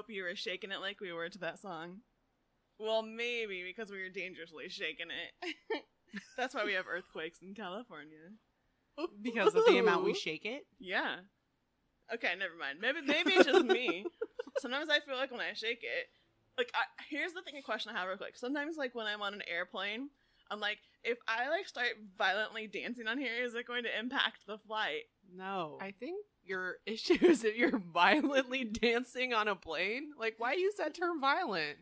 you were shaking it like we were to that song. Well, maybe because we were dangerously shaking it. That's why we have earthquakes in California. Because of the amount we shake it? Yeah. Okay, never mind. Maybe it's just me. Sometimes I feel like when I shake it, like, here's the question I have real quick. Sometimes, like, when I'm on an airplane, I'm like, if I, like, start violently dancing on here, is it going to impact the flight? No. I think your issue is if you're violently dancing on a plane. Like, why use that term violent?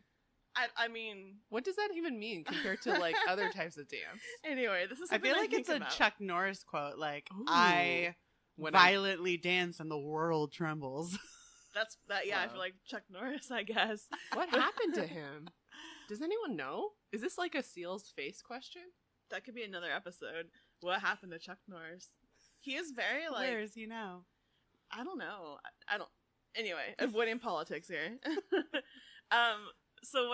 I mean... What does that even mean compared to, like, other types of dance? Anyway, this is I something feel like it's a about. Chuck Norris quote, like, Ooh. I violently dance and the world trembles. Yeah, I feel like Chuck Norris, I guess. What happened to him? Does anyone know? Is this like a Seal's face question? That could be another episode. What happened to Chuck Norris? He is very, like... Where is he now? I don't know. I don't... Anyway, avoiding politics here. So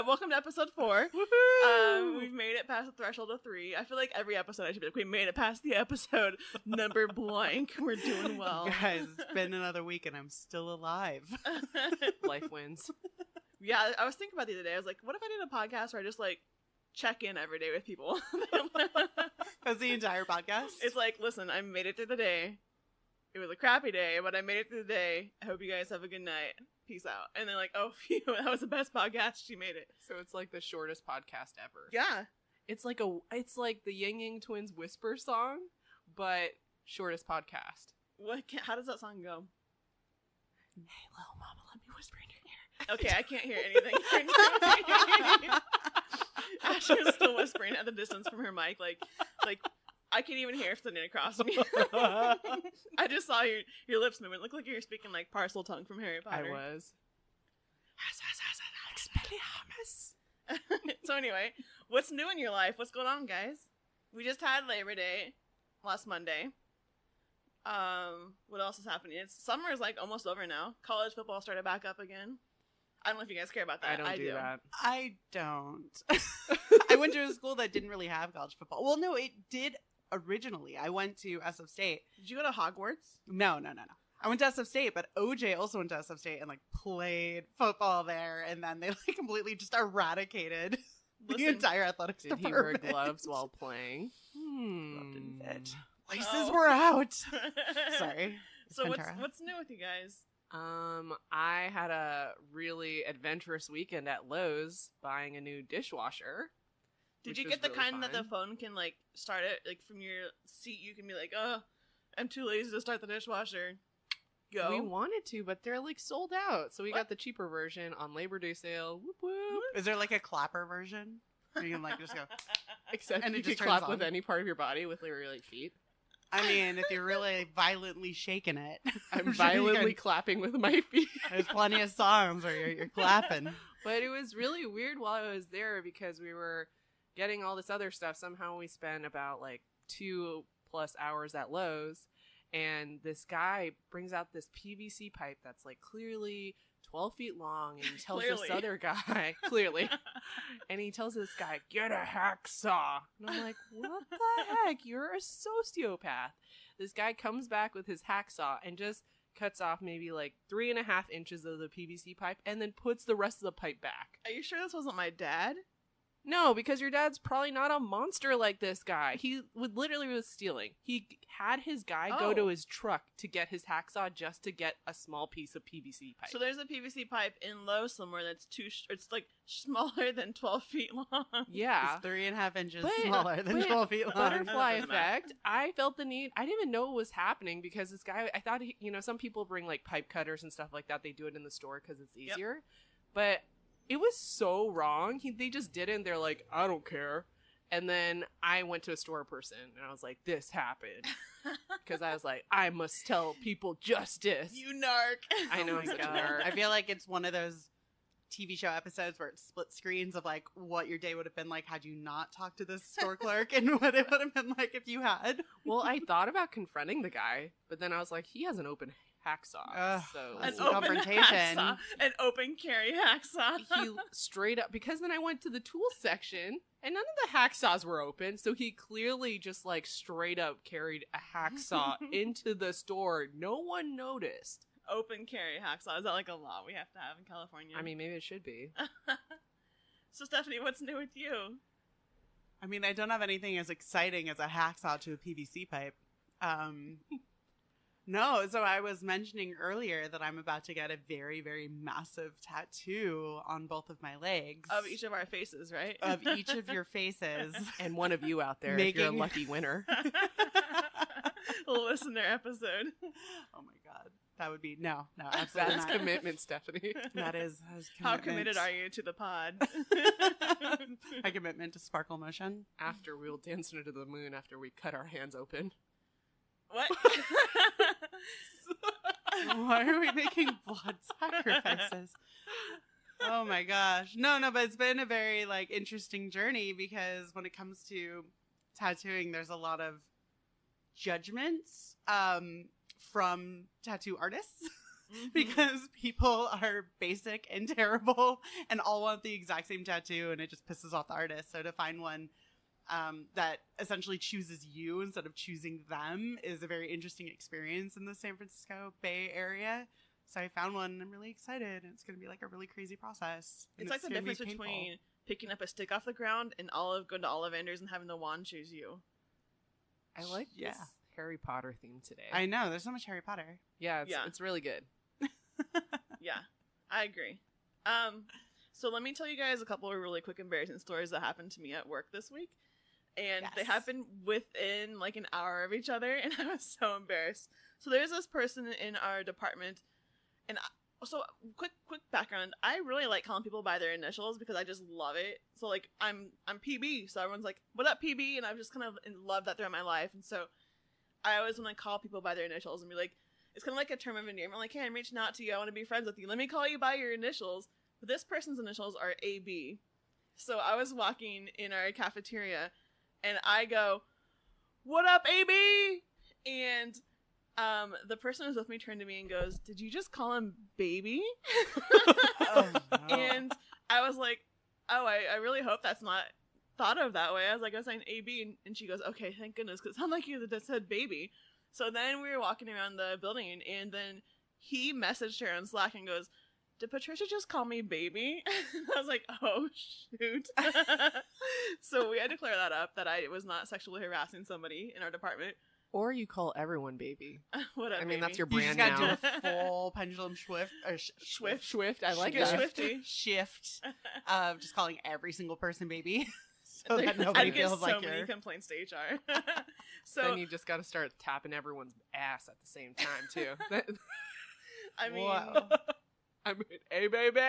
welcome to episode 4. Woohoo! We've made it past the threshold of 3. I feel like every episode I should be like, we made it past the episode number blank. We're doing well. Guys, it's been another week and I'm still alive. Life wins. Yeah, I was thinking about the other day. I was like, what if I did a podcast where I just, like, check in every day with people? That's the entire podcast? It's like, listen, I made it through the day. It was a crappy day, but I made it through the day. I hope you guys have a good night. Peace out. And they're like, oh, phew, that was the best podcast. She made it. So it's like the shortest podcast ever. Yeah. It's like the Yang Yang Twins whisper song, but shortest podcast. How does that song go? Hey, little mama, let me whisper in your ear. Okay, I can't hear anything. Ashley is still whispering at the distance from her mic, like I can't even hear sitting across me. I just saw your lips moving. It looked like you were speaking like parcel tongue from Harry Potter. I was. So anyway, what's new in your life? What's going on, guys? We just had Labor Day last Monday. What else is happening? Summer is like almost over now. College football started back up again. I don't know if you guys care about that. I don't do that. I don't. I went to a school that didn't really have college football. Well, no, it did originally. I went to SF State. Did you go to Hogwarts? No. I went to SF State, but OJ also went to SF State and like played football there, and then they like completely just eradicated the entire athletics Did department. he wear gloves while playing? Didn't fit. Laces were out. Sorry. So what's new with you guys? I had a really adventurous weekend at Lowe's buying a new dishwasher. Did you get the really kind that the phone can like start it like from your seat? You can be like, oh, I'm too lazy to start the dishwasher. Go. We wanted to, but they're like sold out. So we got the cheaper version on Labor Day sale. Whoop whoop. Is there like a clapper version? Where you can like just go. Except and you it can just clap turns with on. any part of your body with your like feet. I mean, if you're really violently shaking it. I'm violently clapping with my feet. There's plenty of songs where you're clapping. But it was really weird while I was there because we were getting all this other stuff. Somehow we spent about like 2+ hours at Lowe's, and this guy brings out this PVC pipe that's like clearly 12 feet long, and he tells this other guy, and he tells this guy, get a hacksaw. And I'm like, what the heck? You're a sociopath. This guy comes back with his hacksaw and just cuts off maybe like 3.5 inches of the PVC pipe and then puts the rest of the pipe back. Are you sure this wasn't my dad? No, because your dad's probably not a monster like this guy. He literally was stealing. He had his guy go to his truck to get his hacksaw just to get a small piece of PVC pipe. So there's a PVC pipe in Lowe's somewhere that's it's like smaller than 12 feet long. Yeah. It's 3.5 inches smaller than 12 feet long. Butterfly effect. I felt the need. I didn't even know what was happening because this guy, I thought, some people bring like pipe cutters and stuff like that. They do it in the store because it's easier. Yep. But it was so wrong. They just didn't. They're like, I don't care. And then I went to a store person and I was like, this happened. Because I was like, I must tell people justice. You narc. I know, I'm such a narc. I feel like it's one of those TV show episodes where it's split screens of like what your day would have been like had you not talked to this store clerk and what it would have been like if you had. Well, I thought about confronting the guy, but then I was like, he has an open hacksaw. So an confrontation. Hacksaw, an open carry hacksaw. He straight up, because then I went to the tool section and none of the hacksaws were open. So he clearly just like straight up carried a hacksaw into the store. No one noticed. open carry hacksaw. Is that like a law we have to have in California? I mean, maybe it should be. So, Stephanie, what's new with you? I mean, I don't have anything as exciting as a hacksaw to a PVC pipe. No, so I was mentioning earlier that I'm about to get a very, very massive tattoo on both of my legs. Of each of our faces, right? Of each of your faces. And one of you out there, if you're a lucky winner. Listener episode. Oh my God. That would be, no, absolutely That's not. commitment, Stephanie. That is commitment. How committed are you to the pod? My commitment to sparkle motion. After we'll dance into the moon after we cut our hands open. What? Why are we making blood sacrifices? Oh my gosh. No, but it's been a very like interesting journey because when it comes to tattooing, there's a lot of judgments from tattoo artists because people are basic and terrible and all want the exact same tattoo, and it just pisses off the artist. So to find one that essentially chooses you instead of choosing them is a very interesting experience in the San Francisco Bay Area. So I found one and I'm really excited, and it's going to be like a really crazy process. It's like the difference between picking up a stick off the ground and going to Ollivanders and having the wand choose you. I like this Harry Potter theme today. I know, there's so much Harry Potter. Yeah, it's really good. Yeah, I agree. So let me tell you guys a couple of really quick embarrassing stories that happened to me at work this week. And they happened within like an hour of each other, and I was so embarrassed. So there's this person in our department, and so quick background. I really like calling people by their initials because I just love it. So like I'm PB, so everyone's like, "What up, PB?" And I've just kind of loved that throughout my life. And so I always want to call people by their initials and be like, it's kind of like a term of endearment. Like, hey, I'm reaching out to you. I want to be friends with you. Let me call you by your initials. But this person's initials are AB. So I was walking in our cafeteria, and I go, "What up, AB?" And the person who's with me turned to me and goes, "Did you just call him baby?" Oh, no. And I was like, "Oh, I really hope that's not thought of that way." I was like, I was saying AB, and she goes, "Okay, thank goodness, because it sounded like you that said baby." So then we were walking around the building, and then he messaged her on Slack and goes, "Did Patricia just call me baby?" I was like, oh, shoot. So we had to clear that up, that I was not sexually harassing somebody in our department. Or you call everyone baby. What up, I mean, baby? that's your You just brand got now. to do a full pendulum shift. Swift. I like Get that. swifty. Shift of just calling every single person baby. So Like, that nobody I'd get feels so like many you're... complaints to HR. So Then you just got to start tapping everyone's ass at the same time, too. I mean, Whoa. I mean, hey, baby.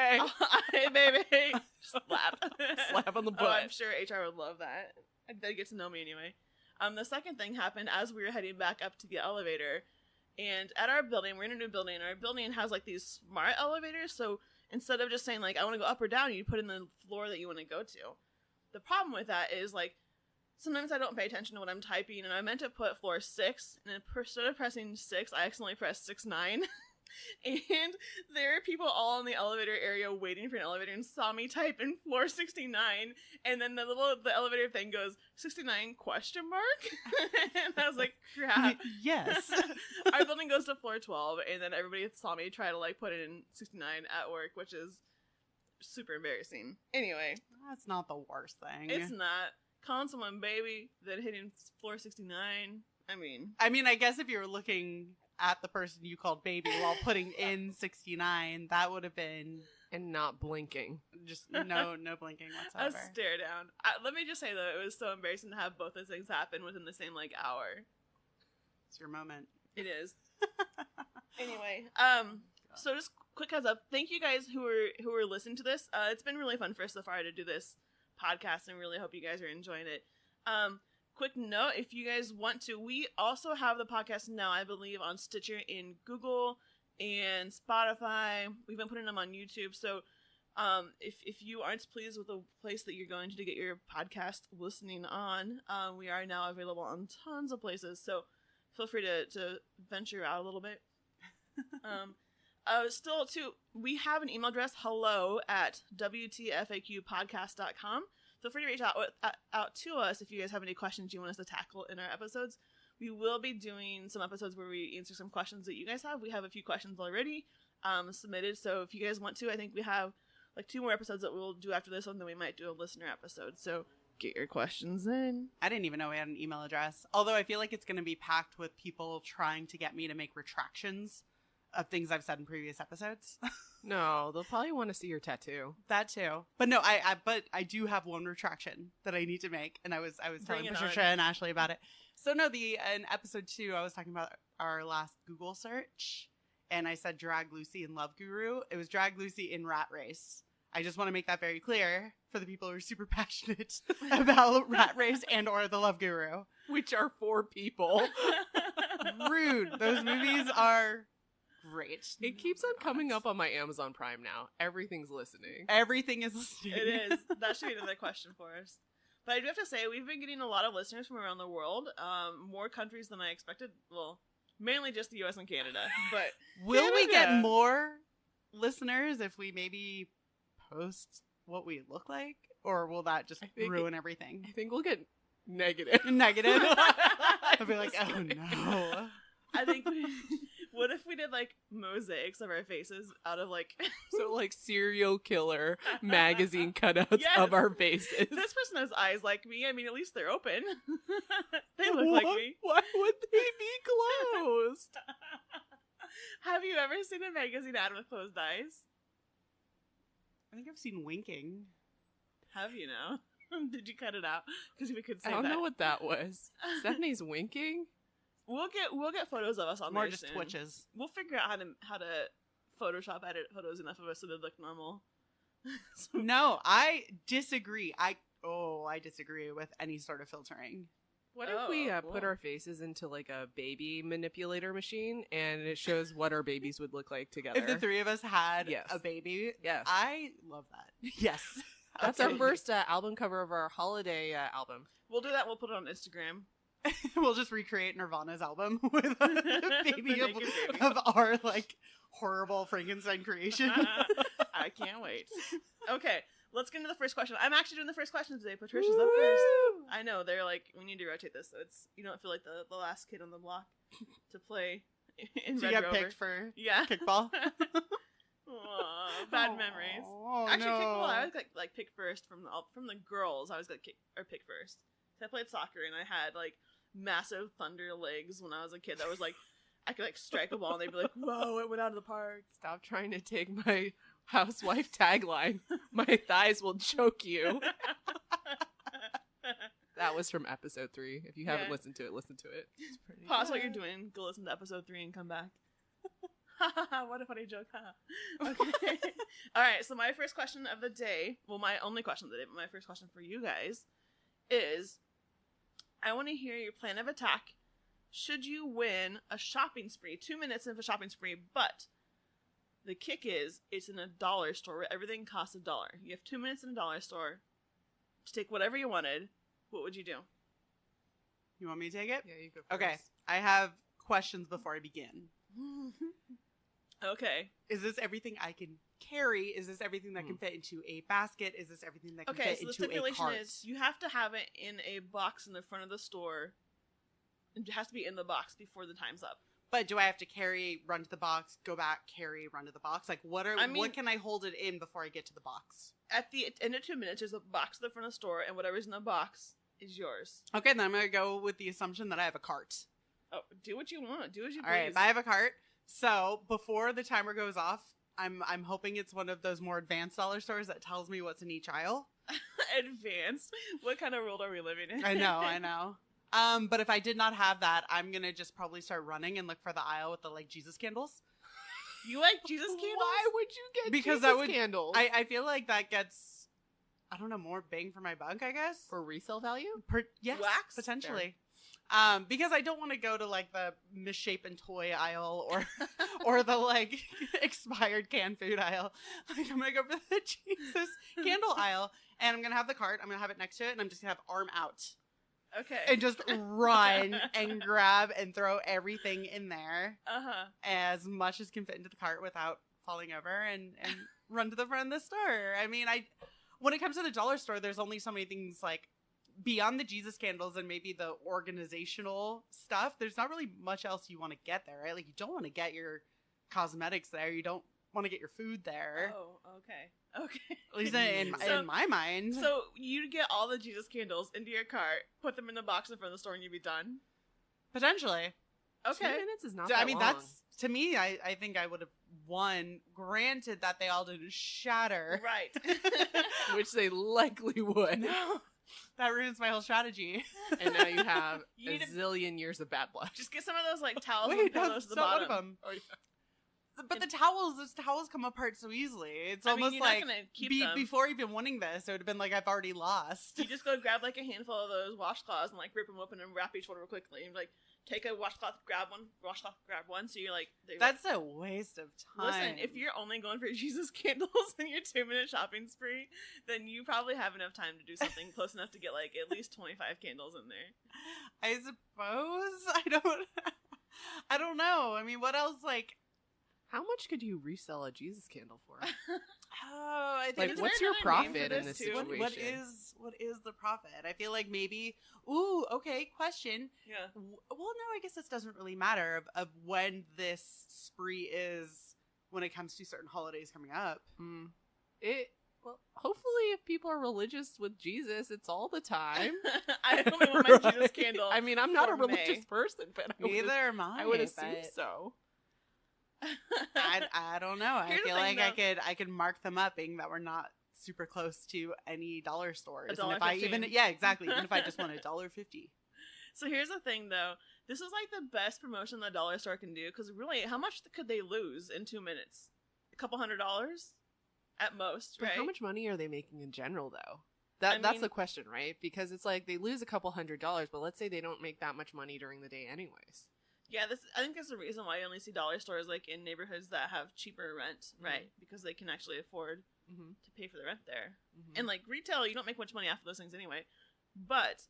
hey, baby. Slap. Slap on the Oh, I'm butt. sure HR would love that. They'd get to know me anyway. The second thing happened as we were heading back up to the elevator. And at our building, we're in a new building, and our building has like these smart elevators. So instead of just saying like, I want to go up or down, you put in the floor that you want to go to. The problem with that is like, sometimes I don't pay attention to what I'm typing, and I meant to put floor 6, and instead of pressing 6, I accidentally pressed 6-9. And there are people all in the elevator area waiting for an elevator and saw me type in floor 69, and then the elevator thing goes 69 question mark. And I was like, crap. Yes. Our building goes to floor 12, and then everybody saw me try to like put in 69 at work, which is super embarrassing. Anyway, That's not the worst thing. it's not calling someone baby, then hitting floor 69. I mean, I guess if you were looking at the person you called baby while putting in 69, that would have been And not blinking. just no blinking a whatsoever. stare down. Let me just say though, it was so embarrassing to have both those things happen within the same like hour. It's your moment. It is. Anyway, so just quick heads up. Thank you guys who are listening to this. It's been really fun for us so far to do this podcast, and really hope you guys are enjoying it. Quick note, if you guys want to, we also have the podcast now, I believe, on Stitcher, in Google, and Spotify. We've been putting them on YouTube. So if you aren't pleased with the place that you're going to get your podcast listening on, we are now available on tons of places. So feel free to venture out a little bit. Still, too, we have an email address, hello@wtfaqpodcast.com. Feel free to reach out to us if you guys have any questions you want us to tackle in our episodes. we will be doing some episodes where we answer some questions that you guys have. We have a few questions already submitted, so if you guys want to, I think we have like 2 more episodes that we'll do after this one, then we might do a listener episode. So get your questions in. I didn't even know we had an email address. Although I feel like it's going to be packed with people trying to get me to make retractions of things I've said in previous episodes. No, they'll probably want to see your tattoo. That too. But no, I do have one retraction that I need to make, and I was telling Patricia and Ashley about it. So no, in episode 2, I was talking about our last Google search, and I said Drag Lucy and Love Guru. It was Drag Lucy in Rat Race. I just want to make that very clear for the people who are super passionate about Rat Race and or the Love Guru. Which are 4 people. Rude. Those movies are great. It keeps on coming up on my Amazon Prime now. Everything's listening. Everything is listening. It is. That should be another question for us. But I do have to say, we've been getting a lot of listeners from around the world. More countries than I expected. Well, mainly just the U.S. and Canada. But will we get more listeners if we maybe post what we look like? Or will that just ruin everything? I think we'll get negative. Negative? I'll be like, oh no. I think what if we did like mosaics of our faces out of like so like serial killer magazine cutouts of our faces. This person has eyes like me. I mean, at least they're open. They look like me. Why would they be closed? Have you ever seen a magazine ad with closed eyes? I think I've seen winking. Have you now? Did you cut it out? Because we could say I don't know what that was. Stephanie's winking? We'll get photos of us on more there just soon. twitches. We'll figure out how to Photoshop edit photos enough of us so they look normal. No, I disagree. I disagree with any sort of filtering. What if we put our faces into like a baby manipulator machine and it shows what our babies would look like together? If the 3 of us had a baby, yes, I love that. Yes, that's our first album cover of our holiday album. We'll do that. We'll put it on Instagram. We'll just recreate Nirvana's album with a baby of our like horrible Frankenstein creation. I can't wait. Okay, let's get into the first question. I'm actually doing the first question today. Patricia's up first. I know, they're like, we need to rotate this so it's you don't feel like the last kid on the block to play in Red Red Rover. Picked for kickball. Aww, bad memories. Oh, actually, no. kickball I always got like pick first from the girls. I always got pick first. So I played soccer and I had like massive thunder legs when I was a kid. That was like I could like strike a ball and they'd be like, "Whoa, it went out of the park." Stop trying to take my housewife tagline. My thighs will choke you. That was from episode 3. If you haven't listened to it, listen to it. It's pretty Pause what you're doing. Go listen to episode 3 and come back. What a funny joke. Okay. All right. So my first question of the day, well, my only question of the day, but my first question for you guys is, I want to hear your plan of attack should you win a shopping spree. 2 minutes into a shopping spree, but the kick is it's in a dollar store where everything costs $1. You have 2 minutes in a dollar store to take whatever you wanted. What would you do? You want me to take it? Yeah, you go first. Okay. I have questions before I begin. Okay. Is this everything I can carry? Is this everything that can fit into a basket? Is this everything that can fit so the into a stipulation cart? is you have to have it in a box in the front of the store. It has to be in the box before the time's up. But do I have to run to the box, go back, run to the box? Like, what can I hold it in before I get to the box? At the end of 2 minutes, there's a box in the front of the store, and whatever's in the box is yours. Okay, then I'm going to go with the assumption that I have a cart. Oh, do what you want. Do as you please. All right, I have a cart. So before the timer goes off, I'm hoping it's one of those more advanced dollar stores that tells me what's in each aisle. Advanced? What kind of world are we living in? I know. But if I did not have that, I'm going to just probably start running and look for the aisle with the like Jesus candles. You like Jesus candles? Why would you get because Jesus candles? I feel like that gets, I don't know, more bang for my buck, I guess. For resale value? Yes, wax? potentially. Because I don't want to go to like the misshapen toy aisle or the like expired canned food aisle. Like I'm gonna go for the Jesus candle aisle, and I'm gonna have the cart. I'm gonna have it next to it, and I'm just gonna have arm out. Okay. And just run and grab and throw everything in there. As much as can fit into the cart without falling over and run to the front of the store. I mean, when it comes to the dollar store, there's only so many things like beyond the Jesus candles and maybe the organizational stuff, there's not really much else you want to get there, right? Like, you don't want to get your cosmetics there. You don't want to get your food there. Oh, okay. Okay. At least in my mind. So you'd get all the Jesus candles into your cart, put them in the box in front of the store, and you'd be done? Potentially. 2 Okay. minutes is not So, that I mean, long. that's, to me, I think I would have won, granted that they all didn't shatter. Right. Which they likely would. No. That ruins my whole strategy. And now you have You a need to- zillion years of bad luck. Just get some of those, like, towels and Wait, pillows that's to the not bottom. one of them. Oh, yeah. But those towels come apart so easily. It's I mean, almost you're like not gonna keep them. before even winning this, it would have been like I've already lost. You just go grab, like, a handful of those washcloths and, like, rip them open and wrap each one real quickly. And, like, take a washcloth, grab one, washcloth, grab one. So you're, like... That's a waste of time. Listen, if you're only going for Jesus candles in your 2-minute shopping spree, then you probably have enough time to do something close enough to get, like, at least 25 candles in there. I suppose I don't know. I mean, what else? Like, How much could you resell a Jesus candle for? I think Like, Is what's there your another name for profit in this this too? situation? what is the profit? I feel like maybe. Ooh, okay. Question. Yeah. Well, no, I guess this doesn't really matter of when this spree is when it comes to certain holidays coming up. Well, hopefully, if people are religious with Jesus, it's all the time. I only want my Jesus Right? candle. I mean, I'm not a for religious May. person, but Neither am I would assume but so. I don't know. I Here's the feel thing, like though. I could mark them up, being that we're not super close to any dollar stores. And if $1.15. I even exactly, even if I just want $1.50. So here's the thing, though. This is like the best promotion the dollar store can do, because really, how much could they lose in 2 minutes? A couple $100 at most, But right? how much money are they making in general, though? I That's mean- the question, right? Because it's like they lose a couple $100, but let's say they don't make that much money during the day anyways. Yeah, I think that's the reason why you only see dollar stores like in neighborhoods that have cheaper rent, right? Because they can actually afford Mm-hmm. to pay for the rent there. Mm-hmm. And like retail, you don't make much money off of those things anyway. But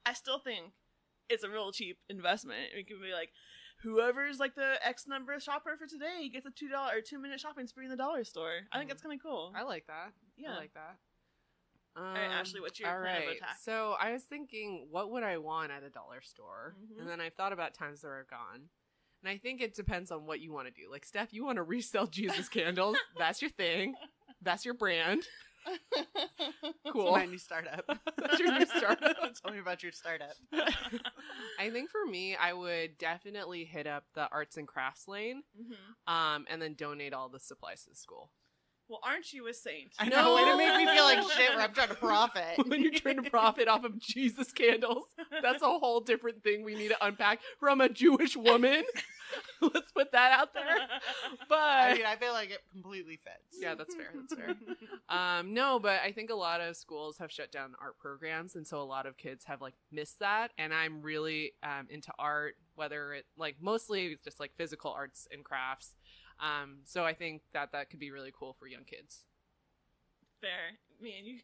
I still think it's a real cheap investment. It could be like, whoever's like the X number shopper for today gets a $2 or 2-minute shopping spree in the dollar store. I think Mhm. that's kind of cool. I like that. Yeah. I like that. All right, Ashley, what's your all plan of right. attack? So I was thinking, what would I want at a dollar store? Mhm. And then I thought about times that are gone. And I think it depends on what you want to do. Like, Steph, you want to resell Jesus candles. That's your thing. That's your brand. Cool. My new startup. That's your new startup. Tell me about your startup. I think for me, I would definitely hit up the arts and crafts lane, Mhm. and then donate all the supplies to the school. Well, aren't you a saint? I know. Way to make me feel like No. shit where I'm trying to profit. When you're trying to profit off of Jesus candles, that's a whole different thing we need to unpack from a Jewish woman. Let's put that out there. But I mean, I feel like it completely fits. yeah, that's fair. That's fair. No, but I think a lot of schools have shut down art programs, and so a lot of kids have like missed that. And I'm really into art, whether it like mostly it's just like physical arts and crafts. So I think that could be really cool for young kids. Fair. Man, you.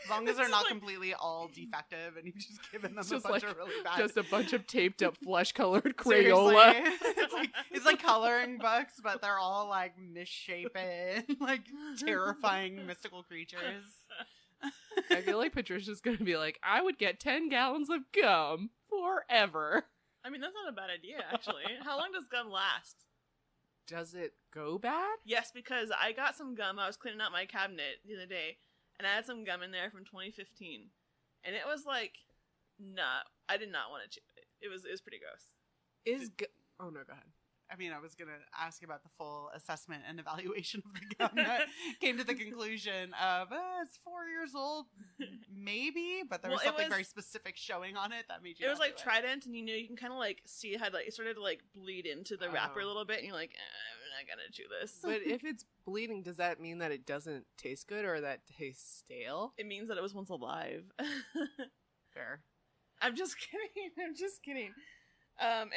As long as they're It's not like- completely all defective and you've just given them It's a just bunch like- of really bad. Just a bunch of taped up flesh colored Seriously. Crayola. it's like coloring books, but they're all like misshapen, like terrifying mystical creatures. I feel like Patricia's gonna be like, I would get 10 gallons of gum forever. I mean, that's not a bad idea, actually. How long does gum last? Does it go bad? Yes, because I got some gum. I was cleaning out my cabinet the other day, and I had some gum in there from 2015, and it was like, I did not want to chew it. It was pretty gross. Oh no, go ahead. I mean, I was going to ask about the full assessment and evaluation of the gum that came to the conclusion of, it's 4 years old, maybe, but there was Well, it something was- very specific showing on it that made you It was not like do Trident, and you can kind of like see how like it started to like bleed into the wrapper a Oh. little bit, and you're like, I'm not gonna chew this. But if it's bleeding, does that mean that it doesn't taste good or that tastes stale? It means that it was once alive. Fair. I'm just kidding. I'm just kidding.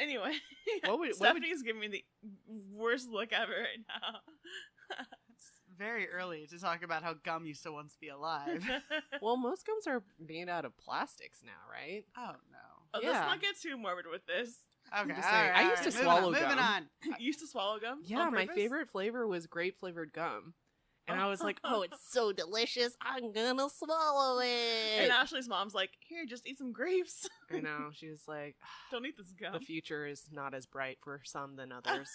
Anyway, What would Stephanie's giving me the worst look ever right now. It's very early to talk about how gum used to once be alive. well, most gums are made out of plastics now, right? Oh, no. Oh, Yeah. let's not get too morbid with this. Okay, just saying, I used to swallow moving gum. on. You used to swallow gum? Yeah, on my purpose? favorite flavor was grape flavored gum. And I was like, oh, it's so delicious. I'm gonna swallow it. And Ashley's mom's like, here, just eat some grapes. I know. She was like, Don't eat this gum. the future is not as bright for some than others.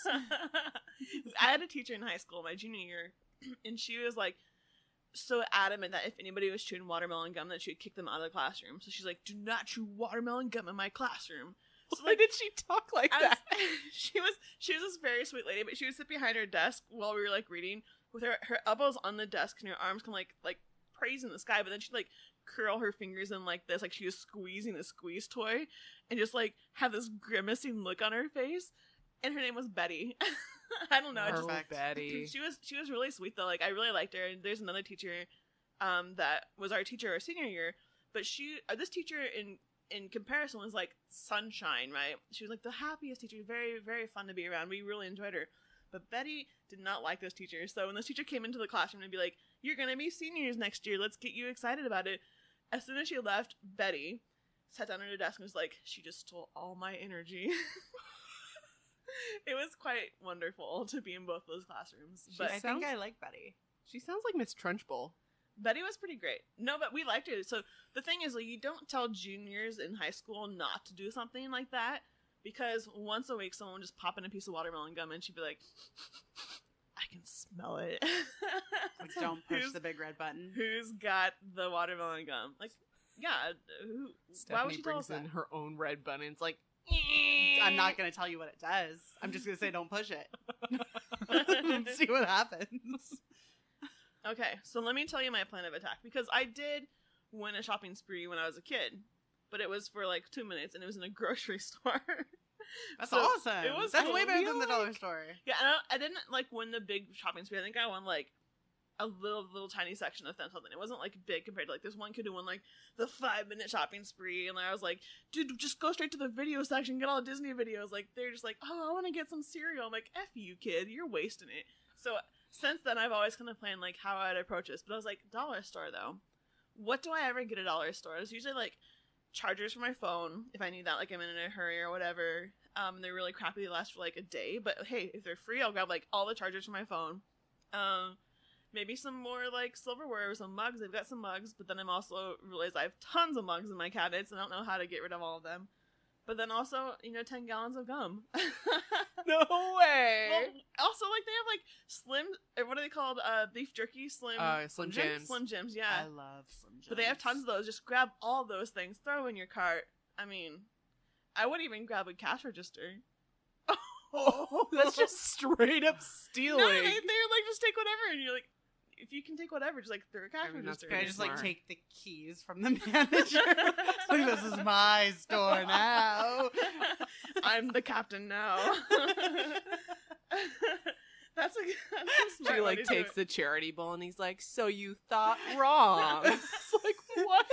I had a teacher in high school, my junior year, and she was like so adamant that if anybody was chewing watermelon gum, that she would kick them out of the classroom. So she's like, do not chew watermelon gum in my classroom. So Why did she talk like that? She was this very sweet lady, but she would sit behind her desk while we were like reading with her elbows on the desk and her arms kind of like praising the sky, but then she'd like curl her fingers in like this, like she was squeezing a squeeze toy, and just like have this grimacing look on her face. And her name was Betty. I don't know. Oh, Betty. She was really sweet though. Like I really liked her. And there's another teacher, that was our teacher our senior year, but this teacher in comparison was like sunshine, right? She was like the happiest teacher, very, very fun to be around. We really enjoyed her. But Betty did not like this teacher. So when this teacher came into the classroom and be like, you're going to be seniors next year. Let's get you excited about it. As soon as she left, Betty sat down at her desk and was like, she just stole all my energy. It was quite wonderful to be in both those classrooms. But I think I like Betty. She sounds like Miss Trunchbull. Betty was pretty great. No, but we liked her. So the thing is, like, you don't tell juniors in high school not to do something like that, because once a week someone would just pop in a piece of watermelon gum and she'd be like, I can smell it. Like, don't push the big red button. Who's got the watermelon gum? Like, yeah, why would she tell us that? In her own red button. It's like, I'm not going to tell you what it does. I'm just going to say don't push it. See what happens. Okay, so let me tell you my plan of attack, because I did win a shopping spree when I was a kid, but it was for like 2 minutes, and it was in a grocery store. That's So, awesome. it was That's cool. way better You than the like- dollar store. Yeah, and I didn't like win the big shopping spree. I think I won like a little tiny section of something. It wasn't like big compared to like this one kid who won like the 5-minute shopping spree, and I was like, dude, just go straight to the video section, get all the Disney videos. Like they're just like, oh, I want to get some cereal. I'm like, F you, kid, you're wasting it. So since then, I've always kind of planned like how I'd approach this. But I was like, dollar store though. What do I ever get at dollar store? It's usually like chargers for my phone if I need that, like I'm in a hurry or whatever. They're really crappy. They last for like a day. But hey, if they're free, I'll grab like all the chargers for my phone. Maybe some more like silverware or some mugs. I've got some mugs, but then I'm also realized I have tons of mugs in my cabinets and I don't know how to get rid of all of them. But then also, 10 gallons of gum. no way. Well, also, like, they have, like, Slim, or what are they called? Beef jerky? Slim Jims. Slim Jims, yeah. I love Slim Jims. But they have tons of those. Just grab all those things, throw in your cart. I mean, I would even grab a cash register. Oh, that's just straight up stealing. No, they're like, just take whatever, and you're like, if you can take whatever, just, like, throw a cash register. Can I pretty just, smart. like, take the keys from the manager? Like, this is my store now. I'm the captain now. That's a smart She way like to do takes it. the charity bowl and he's like, so you thought wrong. It's like, what?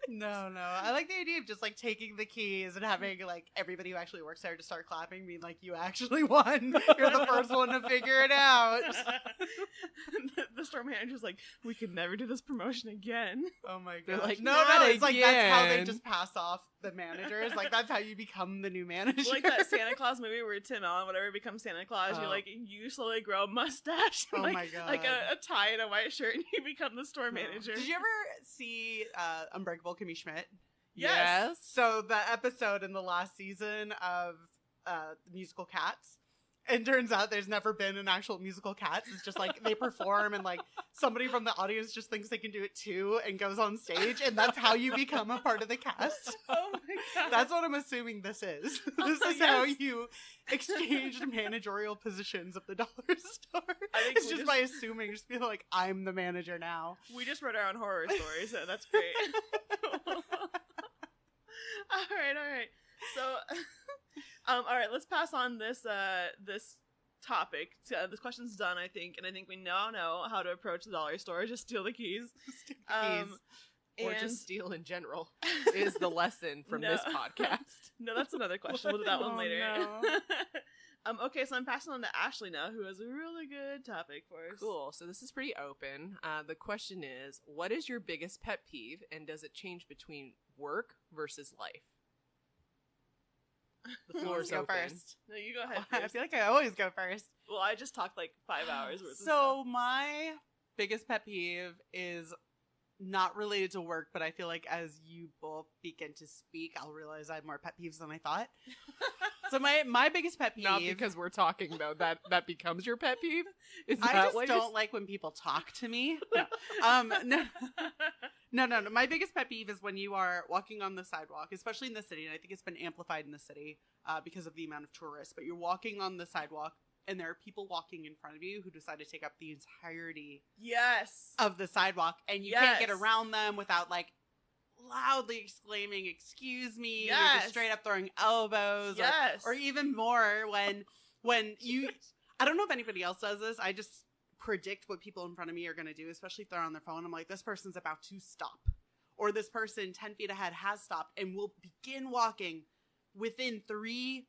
No. I like the idea of just, like, taking the keys and having, like, everybody who actually works there to start clapping, being like, you actually won. You're the first one to figure it out. The store manager's like, we could never do this promotion again. Oh my They're god. like, no, "Not it's like that's how they again." just pass off the managers. Like that's how you become the new manager. Like that Santa Claus movie where Tim Allen, whatever, becomes Santa Claus. Oh. You slowly grow a mustache, and Oh like, my God. like a tie and a white shirt, and you become the store manager. Did you ever see Unbreakable Kimmy Schmidt? Yes. So the episode in the last season of the musical Cats, it turns out there's never been an actual musical Cats. It's just like they perform and like somebody from the audience just thinks they can do it too and goes on stage, and that's how you become a part of the cast. Oh my god. That's what I'm assuming this is. This is Yes. how you exchange managerial positions of the dollar store. I think It's we just just- by assuming, just be like, I'm the manager now. We just wrote our own horror story, so that's great. all right. So, all right, let's pass on this this topic. This question's done, I think, and I think we now know how to approach the dollar store. Just steal the keys. Stick the keys. Or And- just steal in general is the lesson from No. this podcast. No, that's another question. We'll do that one Oh, later. no. Okay, so I'm passing on to Ashley now, who has a really good topic for us. Cool. So this is pretty open. The question is, what is your biggest pet peeve, and does it change between work versus life? The Who floor wants is to go open. first? No, you go ahead I first. feel like I always go first. Well, I just talked like 5 hours worth of stuff. So my biggest pet peeve is not related to work, but I feel like as you both begin to speak, I'll realize I have more pet peeves than I thought. So my biggest pet peeve, Not because we're talking though, that becomes your pet peeve. Is I that just what don't like when people talk to me. No. My biggest pet peeve is when you are walking on the sidewalk, especially in the city, and I think it's been amplified in the city because of the amount of tourists. But you're walking on the sidewalk, and there are people walking in front of you who decide to take up the entirety Yes. of the sidewalk, and you can't get around them without like loudly exclaiming, "Excuse me!" or just straight up throwing elbows, or even more when you. I don't know if anybody else does this. I just predict what people in front of me are going to do, especially if they're on their phone. I'm like, this person's about to stop, or this person 10 feet ahead has stopped and will begin walking within 3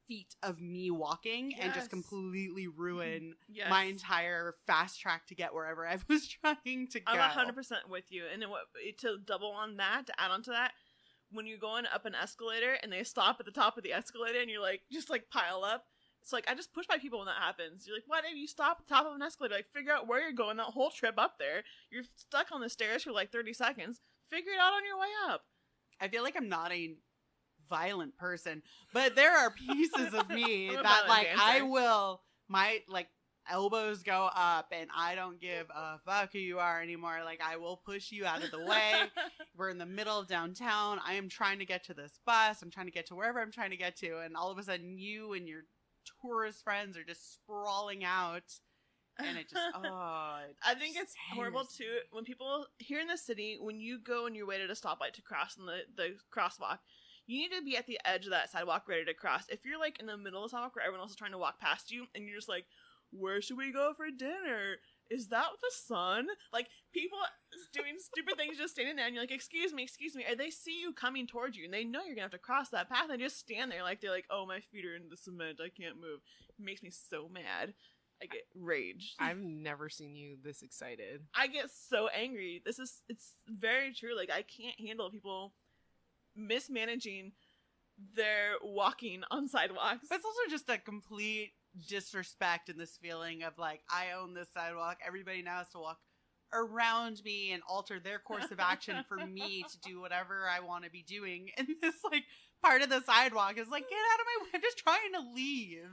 feet of me walking and just completely ruin my entire fast track to get wherever I was trying to go. I'm 100% with you. And then to double on that, to add on to that, when you're going up an escalator and they stop at the top of the escalator and you're like, just like pile up. It's like, I just push by people when that happens. You're like, why did you stop at the top of an escalator? Like, figure out where you're going that whole trip up there. You're stuck on the stairs for like 30 seconds. Figure it out on your way up. I feel like I'm not a violent person, but there are pieces of me that like dancer. I will, my like elbows go up and I don't give a fuck who you are anymore. Like, I will push you out of the way. We're in the middle of downtown. I am trying to get to this bus. I'm trying to get to wherever I'm trying to get to. And all of a sudden you and your tourist friends are just sprawling out. And it just, I think it's horrible too when people here in the city, when you go and you're waited at a stoplight to cross in the crosswalk, you need to be at the edge of that sidewalk ready to cross. If you're like in the middle of the sidewalk where everyone else is trying to walk past you and you're just like, where should we go for dinner? Is that the sun? Like, people doing stupid things just standing there and you're like, excuse me. And they see you coming towards you and they know you're gonna have to cross that path and just stand there like they're like, oh, my feet are in the cement, I can't move. It makes me so mad. I get rage. I've never seen you this excited. I get so angry. It's very true. Like, I can't handle people mismanaging their walking on sidewalks. But it's also just a complete disrespect and this feeling of like, I own this sidewalk. Everybody now has to walk around me and alter their course of action for me to do whatever I want to be doing. And this like part of the sidewalk is like, get out of my way. I'm just trying to leave.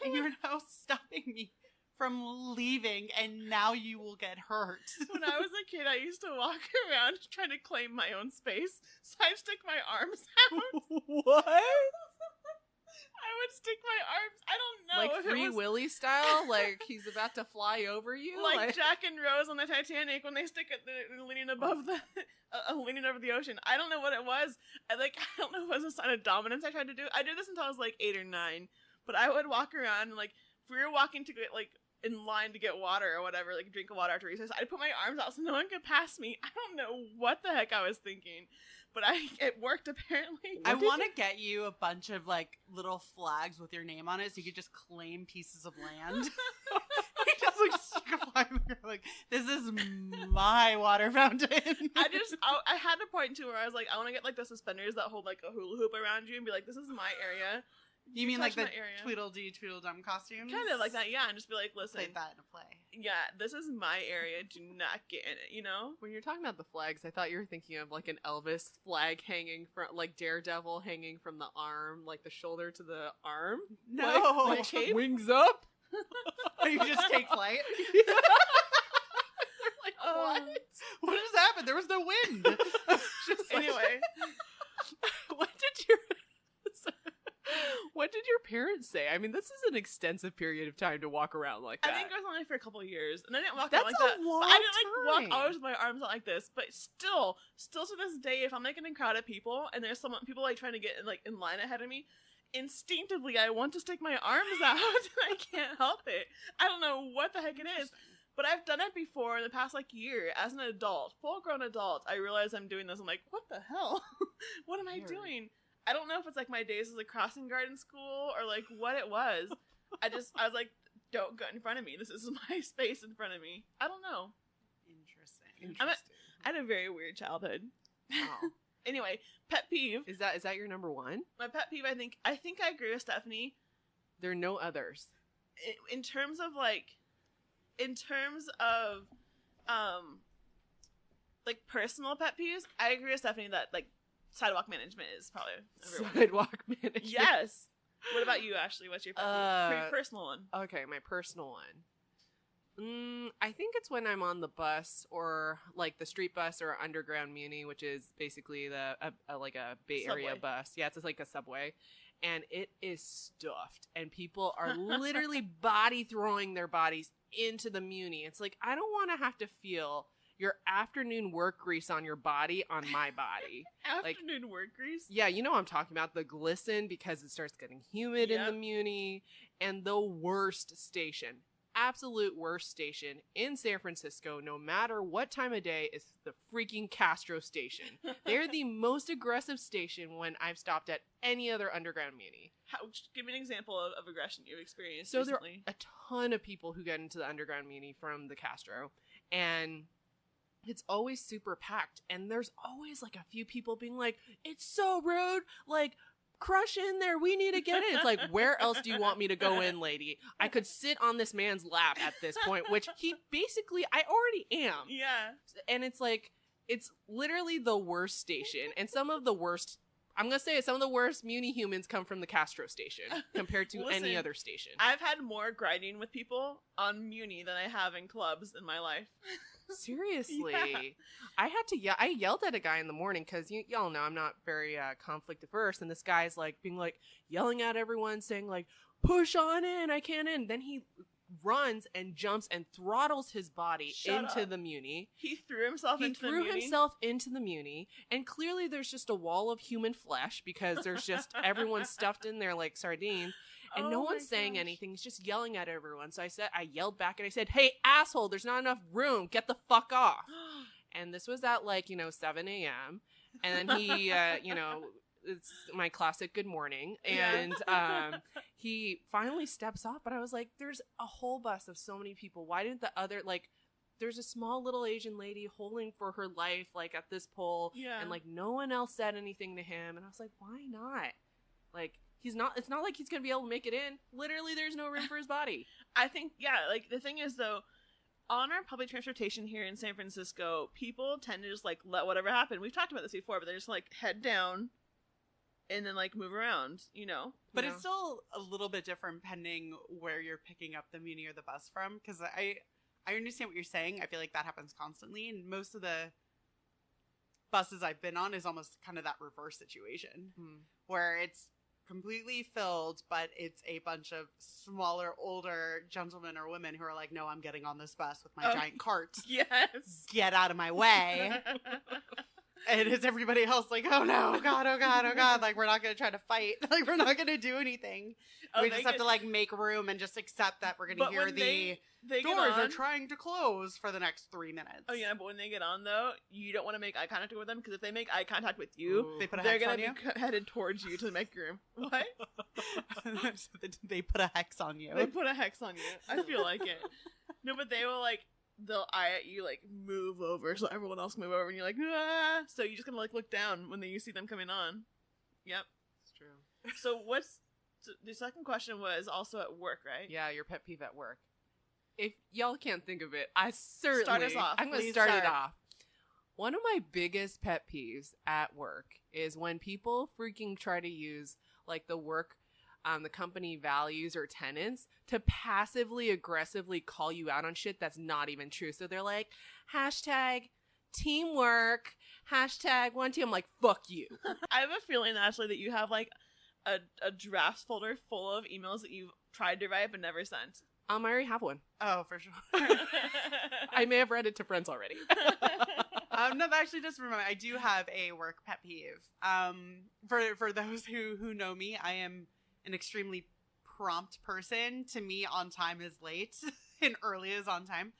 And you're now stopping me from leaving, and now you will get hurt. When I was a kid, I used to walk around trying to claim my own space, so I'd stick my arms out. What? I would stick my arms. I don't know. Like Free Willy style? Like he's about to fly over you? Like Jack and Rose on the Titanic when they stick it leaning above the leaning over the ocean. I don't know what it was. I don't know if it was a sign of dominance I tried to do. I did this until I was like 8 or 9. But I would walk around and like if we were walking to get like in line to get water or whatever, like a drink of water after recess, I'd put my arms out so no one could pass me. I don't know what the heck I was thinking, but it worked apparently. I want to get you a bunch of like little flags with your name on it so you could just claim pieces of land. You just like stick a flag there, like, this is my water fountain. I had a point too where I was like, I want to get like the suspenders that hold like a hula hoop around you and be like, this is my area. You mean like the Tweedledee Tweedledum costumes? Kind of like that, yeah. And just be like, listen. Play that in a play. Yeah, this is my area. Do not get in it, you know? When you're talking about the flags, I thought you were thinking of like an Elvis flag hanging from, like Daredevil hanging from the arm, like the shoulder to the arm. No. Like wings up. You just take flight? Like, what? What just happened? There was no wind. Anyway. What did your parents say? I mean, this is an extensive period of time to walk around like that. I think it was only for a couple of years, and I didn't walk That's out like that. Long but I didn't like time. walk always with my arms out like this. But still to this day, if I'm like in a crowd of people and there's people like trying to get like in line ahead of me, instinctively I want to stick my arms out, and I can't help it. I don't know what the heck it is. But I've done it before in the past like year as an adult, full-grown adult. I realize I'm doing this. I'm like, what the hell? What am I doing? I don't know if it's like my days as a crossing guard in school or like what it was. I was like, don't go in front of me. This is my space in front of me. I don't know. Interesting. I had a very weird childhood. Wow. Anyway, pet peeve. Is that your number one? My pet peeve, I think I agree with Stephanie. There are no others. In terms of like personal pet peeves, I agree with Stephanie that like sidewalk management is probably everyone. Sidewalk management. Yes. What about you, Ashley? What's your pet peeve? Pretty personal one. Okay, my personal one. I think it's when I'm on the bus or like the street bus or underground muni, which is basically like a Bay Area Subway. bus. Yeah, it's like a subway. And it is stuffed. And people are literally body throwing their bodies into the muni. It's like, I don't want to have to feel your afternoon work grease on your body on my body. Afternoon work grease? Yeah, you know what I'm talking about. The glisten because it starts getting humid in the muni. And the worst station, absolute worst station in San Francisco, no matter what time of day, is the freaking Castro station. They're the most aggressive station when I've stopped at any other underground muni. Give me an example of aggression you've experienced So recently. there are a ton of people who get into the underground muni from the Castro, and it's always super packed. And there's always like a few people being like, "It's so rude, like, crush in there, we need to get in." It's like, where else do you want me to go in, lady? I could sit on this man's lap at this point, which I already am. Yeah. And it's like, it's literally the worst station. And some of the worst muni humans come from the Castro station compared to any other station. I've had more grinding with people on muni than I have in clubs in my life. Seriously. Yeah. I yelled at a guy in the morning because y'all know I'm not very conflict averse, and this guy's like being like yelling at everyone saying like, "Push on in, I can't in." Then he runs and jumps and throttles his body into the muni. He threw himself into the muni? He threw himself into the muni, and clearly there's just a wall of human flesh because there's just everyone stuffed in there like sardines. And no one's saying anything. He's just yelling at everyone. So I yelled back and I said, "Hey, asshole, there's not enough room. Get the fuck off." And this was at 7 a.m. And then he, it's my classic good morning. And he finally steps off. But I was like, there's a whole bus of so many people. Why didn't the other, there's a small little Asian lady holding for her life, at this pole. Yeah. And, no one else said anything to him. And I was like, why not? It's not like he's going to be able to make it in. Literally, there's no room for his body. I think, the thing is, though, on our public transportation here in San Francisco, people tend to just, let whatever happen. We've talked about this before, but they're just, head down and then, move around, But it's still a little bit different depending where you're picking up the muni or the bus from, because I understand what you're saying. I feel like that happens constantly, and most of the buses I've been on is almost kind of that reverse situation, where it's completely filled, but it's a bunch of smaller, older gentlemen or women who are like, "No, I'm getting on this bus with my giant cart. Yes. Get out of my way." And it's everybody else like, "Oh no, oh God, oh God, oh God." We're not going to try to fight. We're not going to do anything. We just have to make room and just accept that we're going to hear the doors are trying to close for the next 3 minutes. Oh yeah, but when they get on though, you don't want to make eye contact with them, because if they make eye contact with you, they're going to be headed towards you to make room. What? They put a hex on you. They put a hex on you. I feel like it. No, but they will they'll eye at you, move over so everyone else can move over, and you're like, "Ah!" So you just gonna look down when you see them coming on. Yep, it's true. So the second question was also at work, right? Yeah, your pet peeve at work. If y'all can't think of it, I'm going to start it off. One of my biggest pet peeves at work is when people freaking try to use the work, the company values or tenets to passively aggressively call you out on shit that's not even true. So they're like, #teamwork, #one team. I'm like, fuck you. I have a feeling, Ashley, that you have a drafts folder full of emails that you've tried to write but never sent. I already have one. Oh, for sure. I may have read it to friends already. No, but actually, just remember, I do have a work pet peeve. For those who know me, I am an extremely prompt person. To me, on time is late and early is on time.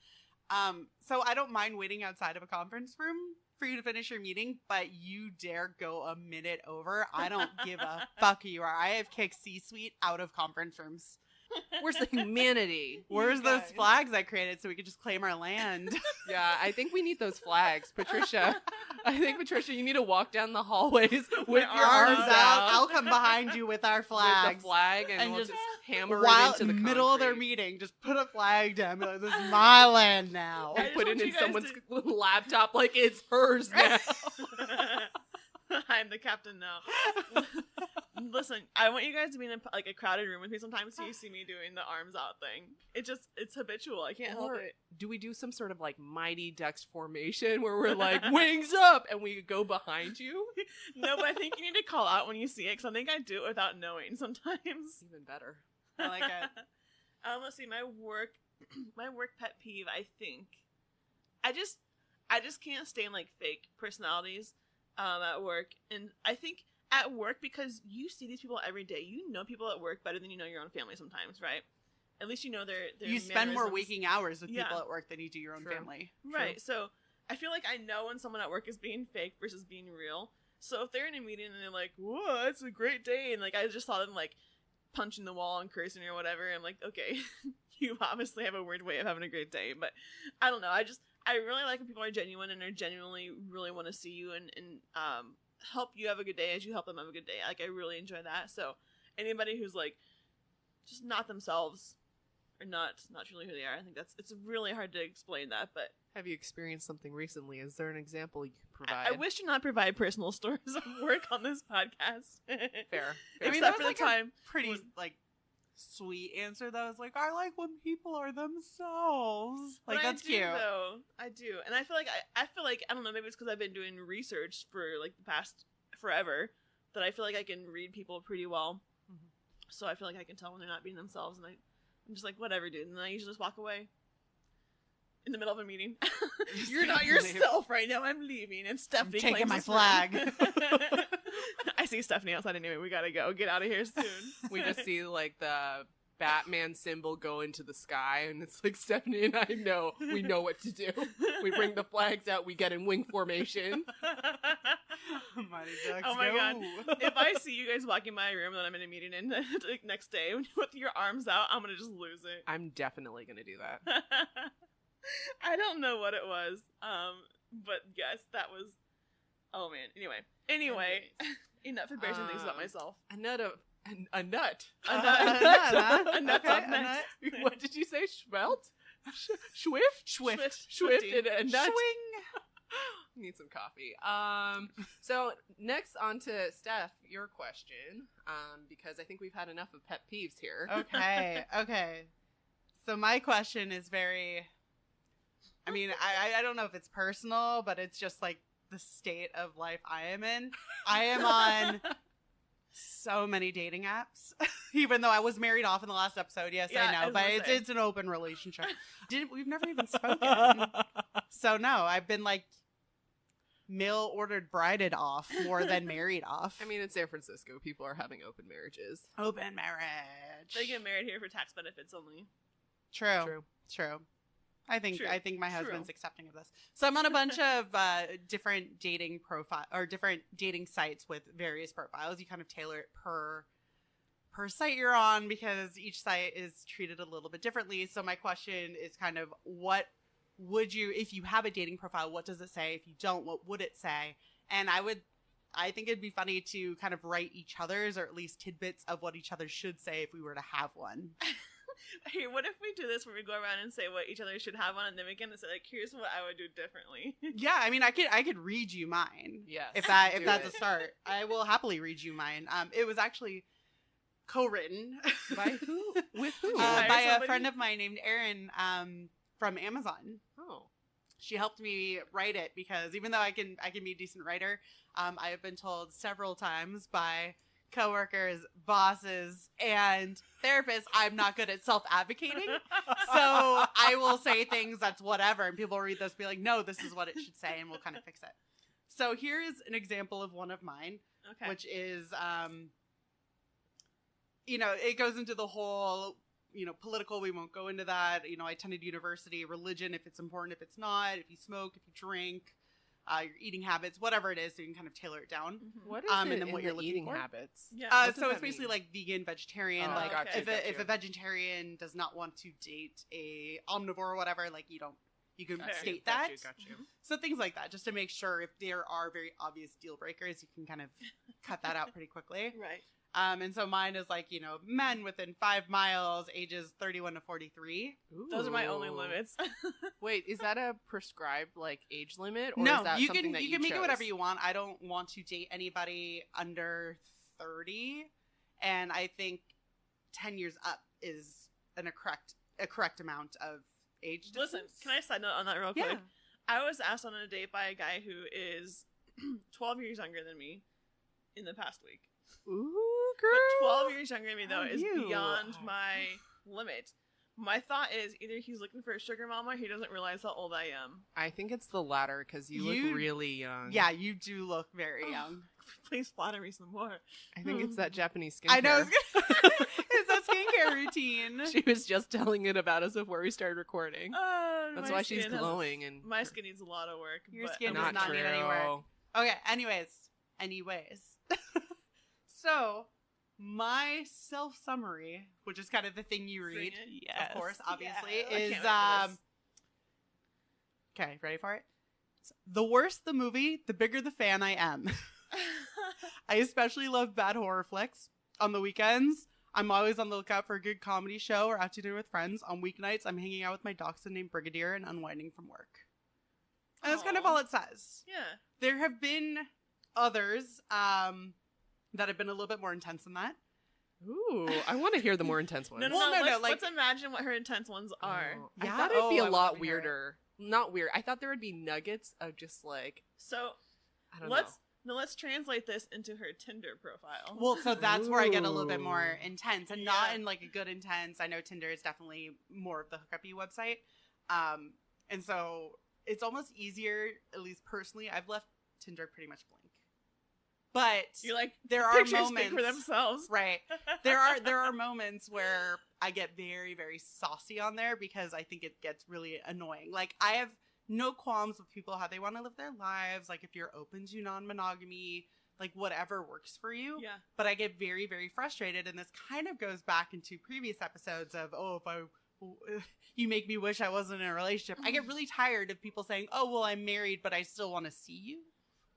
So I don't mind waiting outside of a conference room for you to finish your meeting, but you dare go a minute over. I don't give a fuck who you are. I have kicked C-suite out of conference rooms. Where's the humanity? Where's those flags I created so we could just claim our land? Yeah, I think we need those flags, Patricia. You need to walk down the hallways with your arms out. I'll come behind you with our flag. With the flag, and we'll just hammer while it into the middle of their concrete. meeting, just put a flag down. Be like, this is my land now. I And just put want it you in guys someone's laptop like it's hers now. I'm the captain now. Listen, I want you guys to be in a crowded room with me sometimes so you see me doing the arms out thing. It's habitual. I can't help Or it. do we do some sort of like Mighty Ducks formation where we're like wings up and we go behind you? No, but I think you need to call out when you see it because I think I do it without knowing sometimes. Even better. I like it. Let's see, my work pet peeve. I think I just can't stand like fake personalities at work, and I think at work because you see these people every day. You know people at work better than you know your own family sometimes, right? At least you know their You spend more mannerisms. waking hours with Yeah. people at work than you do your own True. family. Right. So I feel like I know when someone at work is being fake versus being real. So if they're in a meeting and they're like, "Whoa, it's a great day," and like I just saw them like punching the wall and cursing or whatever, I'm like, okay, you obviously have a weird way of having a great day. But I don't know. I really like when people are genuine and are genuinely really want to see you and help you have a good day as you help them have a good day. Like I really enjoy that. So anybody who's like just not themselves or not truly who they are, I think it's really hard to explain that. But Have you experienced something recently? Is there an example you can provide? I wish to not provide personal stories of work on this podcast. Fair. I mean, Except that for was the like a time. Pretty like sweet answer though. It's like I like when people are themselves. Like But that's I do, cute. Though I do, and I feel like I don't know. Maybe it's because I've been doing research for like the past forever that I feel like I can read people pretty well. Mhm. So I feel like I can tell when they're not being themselves, and I'm just like, whatever, dude. And then I usually just walk away in the middle of a meeting. You're not yourself right now. I'm leaving, and Stephanie taking claims my this flag. room. I see Stephanie outside anyway. We gotta go. Get out of here soon. We just see like the Batman symbol go into the sky, and it's like Stephanie and I know we know what to do. We bring the flags out. We get in wing formation. Mighty Ducks, Oh my go. God. If I see you guys walking my room that I'm in a meeting in like, next day with your arms out, I'm gonna just lose it. I'm definitely gonna do that. I don't know what it was, but yes, that was. Oh man. Anyway, enough embarrassing things about myself. A nut. A nut, huh? a nut's Okay, up a next. nut. What did you say? Schwelt? Schwift? Swift. Swift Swifty. and a nut. Swing. Need some coffee. So next on to Steph, your question, because I think we've had enough of pet peeves here. Okay. So my question is very. I mean, I don't know if it's personal, but it's just like the state of life I am in. I am on so many dating apps, even though I was married off in the last episode. Yes, Yeah, I I know, was but gonna say. it's an open relationship. We've never even spoken. So no, I've been like mail ordered brided off more than married off. I mean, in San Francisco, people are having open marriages. open marriage. They get married here for tax benefits only. True. I think my husband's accepting of this. So I'm on a bunch of different dating profile or different dating sites with various profiles. You kind of tailor it per site you're on because each site is treated a little bit differently. So my question is kind of what would you, if you have a dating profile, what does it say? If you don't, what would it say? And I think it'd be funny to kind of write each other's or at least tidbits of what each other should say if we were to have one. Hey, what if we do this where we go around and say what each other should have on, and then we can say like, here's what I would do differently. Yeah, I mean, I could read you mine. Yes. If do that's it. a start, I will happily read you mine. It was actually co-written By who? With who? hire by a somebody? friend of mine named Erin from Amazon. Oh. She helped me write it because even though I can be a decent writer, I have been told several times by coworkers, bosses, and therapists I'm not good at self-advocating. So I will say things that's whatever, and people read this and be like, no, this is what it should say, and we'll kind of fix it. So here's an example of one of mine, Okay. which is, it goes into the whole, political, we won't go into that. I attended university, religion, if it's important, if it's not, if you smoke, if you drink, your eating habits, whatever it is, so you can kind of tailor it down. Mhm. What is And it then in what the you're looking eating for? habits? Yeah. What does So that it's basically mean? like vegan, vegetarian. Oh, like gotcha, if a vegetarian does not want to date a omnivore or whatever, like you can Fair. state Got that. you, got you. So things like that, just to make sure if there are very obvious deal breakers, you can kind of cut that out pretty quickly. Right. And so mine is like, men within 5 miles, ages 31 to 43. Those are my only Ooh. limits. Wait, is that a prescribed like age limit, or No, is that you something can that you can make it chose? whatever you want. I don't want to date anybody under 30, and I think 10 years up is a correct amount of age difference. Listen, can I side note on that real Yeah. quick? I was asked on a date by a guy who is 12 years younger than me in the past week. Ooh, girl. But 12 years younger than me, though, How is you? beyond my limit. My thought is either he's looking for a sugar mama or he doesn't realize how old I am. I think it's the latter because you You- look really young. Yeah, you do look very young. Please flatter me some more. I think it's that Japanese skincare. I know. It's a skincare routine. She was just telling it about us before we started recording. That's My why she's skin has- glowing and My skin needs a lot of work. Your but skin I'm does not not true. need any work. Okay, anyways. So, my self-summary, which is kind of the thing you read, Sing it. of course, obviously, Yeah, I can't is, wait for this. okay, ready for it? The worse the movie, the bigger the fan I am. I especially love bad horror flicks. On the weekends, I'm always on the lookout for a good comedy show or out to dinner with friends. On weeknights, I'm hanging out with my dachshund named Brigadier and unwinding from work. And that's kind of Aw. all it says. Yeah. There have been others that have been a little bit more intense than that. Ooh, I want to hear the more intense ones. No, Well, no, let's, like- let's imagine what her intense ones are. Oh, Yeah? I thought it'd be Oh, a I lot wanna hear it. weirder. Not weird. I thought there would be nuggets of just like So I don't let's translate this into her Tinder profile. Well, so that's where I get a little bit more Ooh. intense, and not Yeah. in like a good intense. I know Tinder is definitely more of the hookup-y website, and so it's almost easier. At least personally, I've left Tinder pretty much blank. But You're like, there are pictures moments speak for themselves. right? There are moments where I get very, very saucy on there because I think it gets really annoying. Like, I have no qualms with people how they want to live their lives. Like, if you're open to non-monogamy, like whatever works for you. Yeah. But I get very, very frustrated, and this kind of goes back into previous episodes of, you make me wish I wasn't in a relationship. I get really tired of people saying, oh, well, I'm married, but I still want to see you.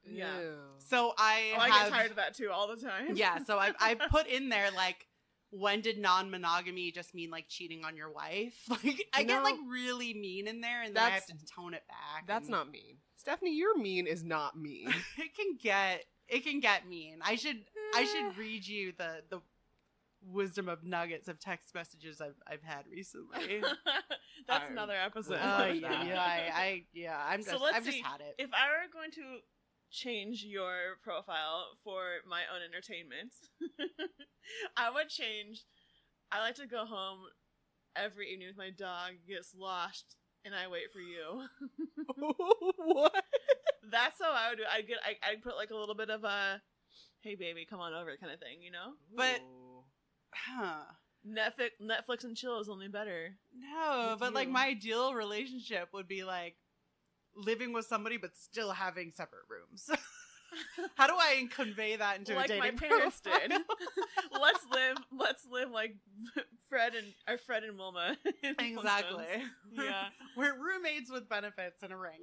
Yeah. Ew. So I I have, get tired of that too all the time. yeah, so I put in there, like, when did non-monogamy just mean, like, cheating on your wife? Like, I get, No. like, really mean in there, and then I have That's- to tone it back. That's and not mean. Stephanie, your mean is not mean. it can get mean. I should read you the wisdom of nuggets of text messages I've had recently. That's I'm another episode. with Oh that. yeah, I'm So just let's I've just see. had it. If I were going to change your profile for my own entertainment, I would change. I like to go home every evening with my dog, get sloshed, and I wait for you. What? That's how I would do it. I'd put like a little bit of a, hey baby, come on over kind of thing, you know? But- Ooh. Huh. Netflix and chill is only better. No, With but like you. my ideal relationship would be like living with somebody but still having separate rooms. How do I convey that into a Like dating my parents profile? did. let's live like Fred and Wilma. in Exactly. Flintstones. Yeah. We're roommates with benefits and a ring.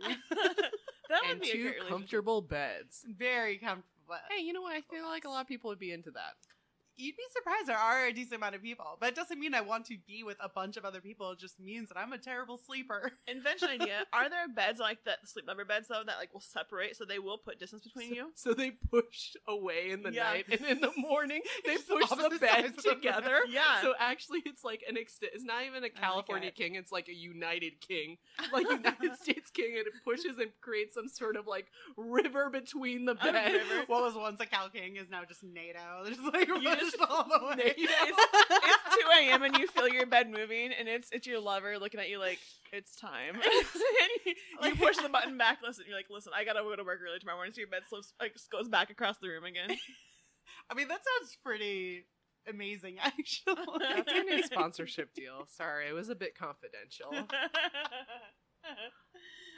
That would And be a two great relationship. comfortable beds. Very comfortable. Hey, you know what? I feel like a lot of people would be into that. You'd be surprised there are a decent amount of people, but it doesn't mean I want to be with a bunch of other people. It just means that I'm a terrible sleeper. Invention idea. Are there beds like that, sleep number beds though, that like will separate so they will put distance between you? So they push away in the Yeah. night, and in the morning they It's push the opposite bed sides of the together. Yeah. So actually, it's like it's not even a California it. king; it's like a United King, like United States king, and it pushes and creates some sort of like river between the A beds. river. What was once a Cal King is now just NATO. They're just like You rushed just- all the way. It's 2 a.m. and you feel your bed moving, and it's your lover looking at you like it's time. And you push the button back. You're like, listen, I gotta go to work early tomorrow morning. So your bed slips, like, goes back across the room again. I mean, that sounds pretty amazing, actually. That's our new sponsorship deal. Sorry, it was a bit confidential.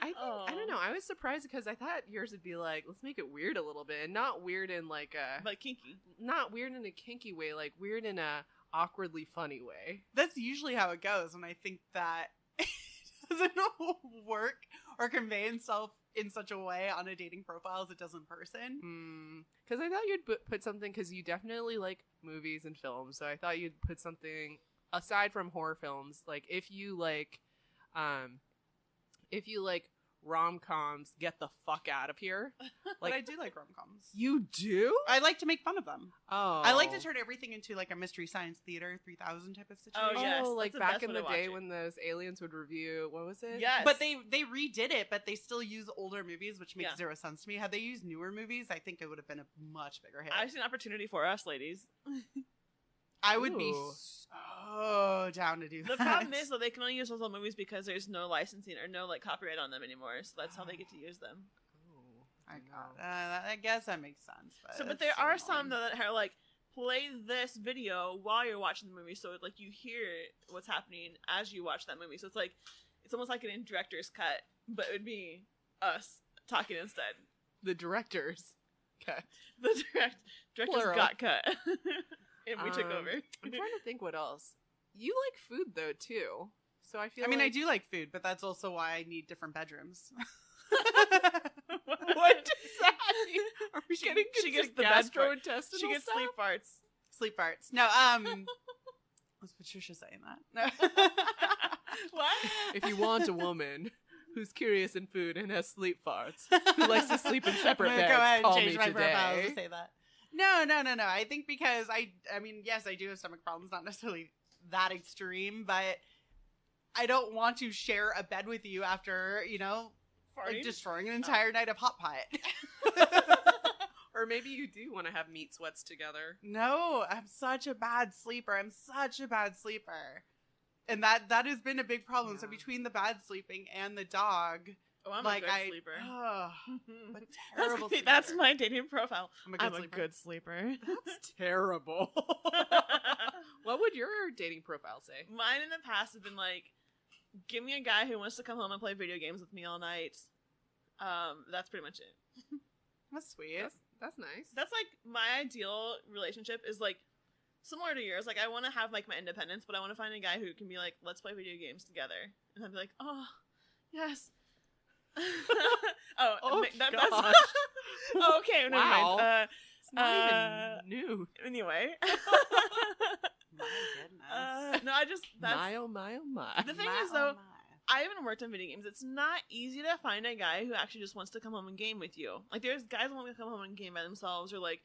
I don't know. I was surprised because I thought yours would be like, let's make it weird a little bit, and not weird in like a But kinky. not weird in a kinky way, like weird in a awkwardly funny way. That's usually how it goes, and I think that it doesn't work or convey itself in such a way on a dating profile as it does in person. Because I thought you'd put something, because you definitely like movies and films, so I thought you'd put something aside from horror films. Like if you like rom-coms, get the fuck out of here. But I do like rom-coms. You do? I like to make fun of them. Oh, I like to turn everything into like a Mystery Science Theater 3000 type of situation. Oh, yes. like That's the back best in way the to watch day it. when those aliens would review, what was it? Yes. But they redid it, but they still use older movies, which makes Yeah. zero sense to me. Had they used newer movies, I think it would have been a much bigger hit. I see an opportunity for us, ladies. I would be Ooh. so down to do that. The problem is, though, they can only use those old movies because there's no licensing or no like copyright on them anymore. So that's how they get to use them. I guess that makes sense. But But there are some though that are like play this video while you're watching the movie, so like you hear what's happening as you watch that movie. So it's like it's almost like an in director's cut, but it would be us talking instead. The directors. Okay. The director's Plural. got cut, and we took over. I'm trying to think what else. You like food though too, so I feel. I mean, like... I do like food, but that's also why I need different bedrooms. What does that mean? Are we getting she gets into the best gastrointestinal She gets stuff? sleep farts. Sleep farts. No, was Patricia saying that? No. What? If you want a woman who's curious in food and has sleep farts, who likes to sleep in separate I'm beds, gonna go ahead call and change me my profile today. to say that. No. I think because I mean, yes, I do have stomach problems, not necessarily that extreme, but I don't want to share a bed with you after, like Farting? destroying an entire night of hot pot. Or maybe you do want to have meat sweats together. No, I'm such a bad sleeper. And that has been a big problem. So Yeah. between the bad sleeping and the dog, Oh, I'm like a good sleeper. but terrible sleeper. That's my dating profile. I'm I'm a good sleeper. That's terrible. What would your dating profile say? Mine in the past have been like, give me a guy who wants to come home and play video games with me all night. That's pretty much it. That's sweet. That's nice. That's like my ideal relationship is like similar to yours. Like I want to have like my independence, but I want to find a guy who can be like, let's play video games together, and I'd be like, oh, yes. Oh, that's gosh. oh, okay. Never Wow. mind. It's not even new. Anyway. My goodness. No, I just that's My oh my oh my. the thing My, is oh though. my. I haven't worked on video games. It's not easy to find a guy who actually just wants to come home and game with you. Like, there's guys who want to come home and game by themselves, or like,